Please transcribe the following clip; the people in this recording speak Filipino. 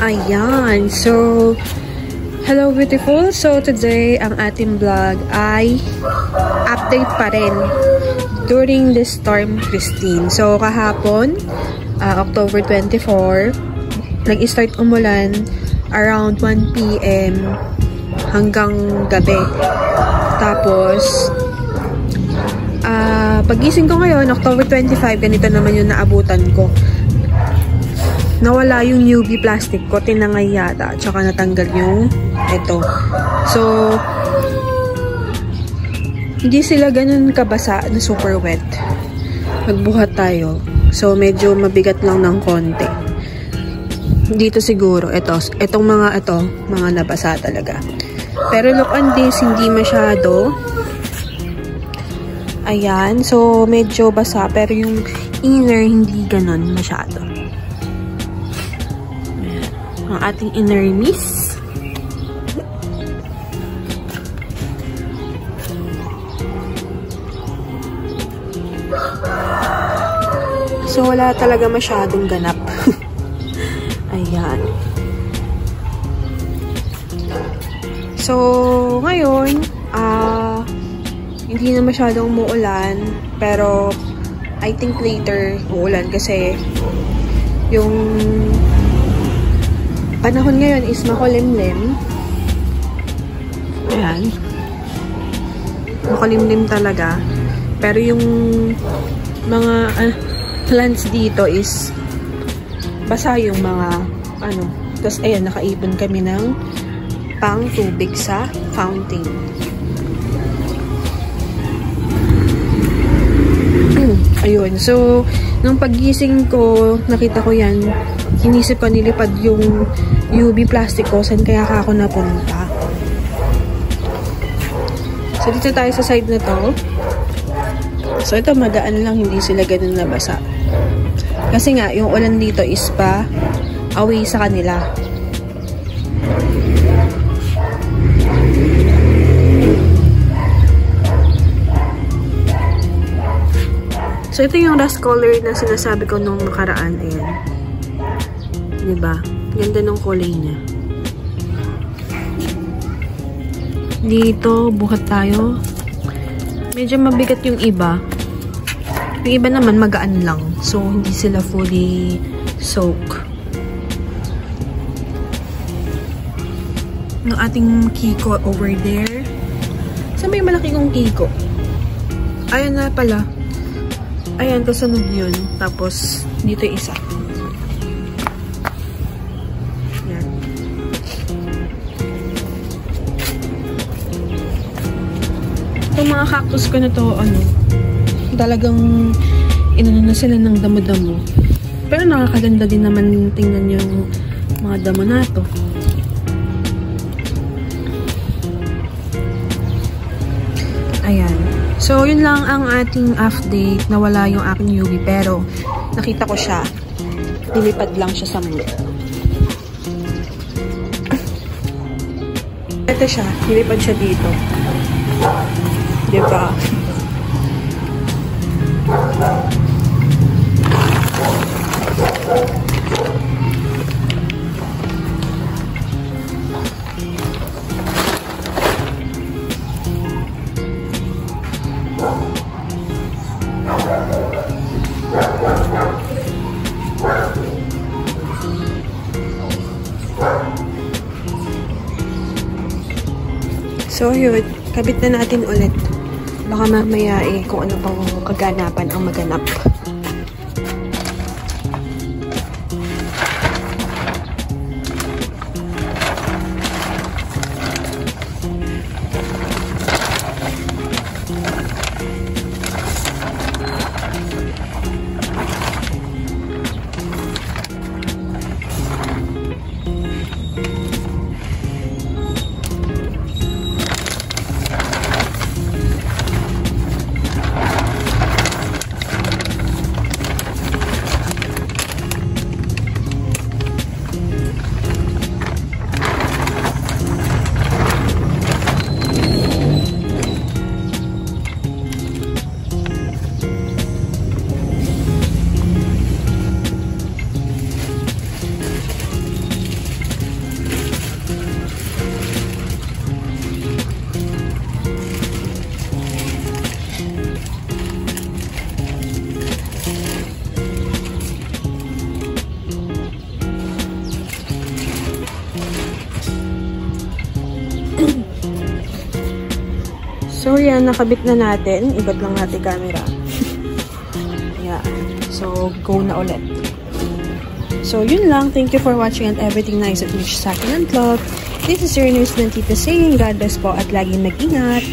Ayan. So, hello beautiful. So, today, ang ating vlog ay update pa rin during the storm Christine. So, kahapon, October 24, nag-start umulan around 1 PM hanggang gabi. Tapos, pagising ko ngayon, October 25, ganito naman yung naabutan ko. Nawala yung UV plastic ko, tinangay yata, at saka natanggal yung ito. So, hindi sila ganun kabasa na super wet. Magbuhat tayo. So, medyo mabigat lang ng konti. Dito siguro, itong mga nabasa talaga. Pero look on this, hindi masyado. Ayan, so medyo basa, pero yung inner hindi ganun masyado. Ang ating inner miss. So, wala talaga masyadong ganap. Ayan. So, ngayon, hindi na masyadong umuulan, pero I think later uulan kasi yung panahon ngayon is makulimlim. Ayan. Makulimlim talaga. Pero yung mga plants dito is basa yung mga Tapos ayan, nakaipon kami ng pang tubig sa fountain. Ayun. So, nung paggising ko, nakita ko yan. Inisip ko nilipad yung UV plastic ko. Saan kaya ako napunta? So, dito tayo sa side na to. So, ito magaan lang. Hindi sila ganun nabasa. Kasi nga, yung ulan dito is pa away sa kanila. So, ito yung rust color na sinasabi ko nung nakaraan. Ayan. Diba? Ganda ng kulay niya. Dito, buhat tayo. Medyo mabigat yung iba. Yung iba naman magaan lang. So, hindi sila fully soak. Ng ating kiko over there. Saan may malaki kong kiko? Ayan na pala. Ayan, kasunod yun. Tapos, dito isa. Ayan. Itong mga cactus ko na to, talagang inano na sila ng damo-damo. Pero nakakaganda din naman tingnan yung mga damo na to. Ayan. So, yun lang ang ating update. Nawala yung aking UV, pero nakita ko siya. Nilipad lang siya somewhere. Ito siya. Nilipad siya dito. Diba? So, yun. Kabit na natin ulit. Baka mamaya kung ano pang kaganapan ang maganap. So, yan, nakabit na natin. Ibat lang natin camera. Yeah. So, go na ulit. So, yun lang. Thank you for watching and everything nice at Mitch Sakin and Vlog. This is your news ng Tita saying God bless po at laging mag-ingat.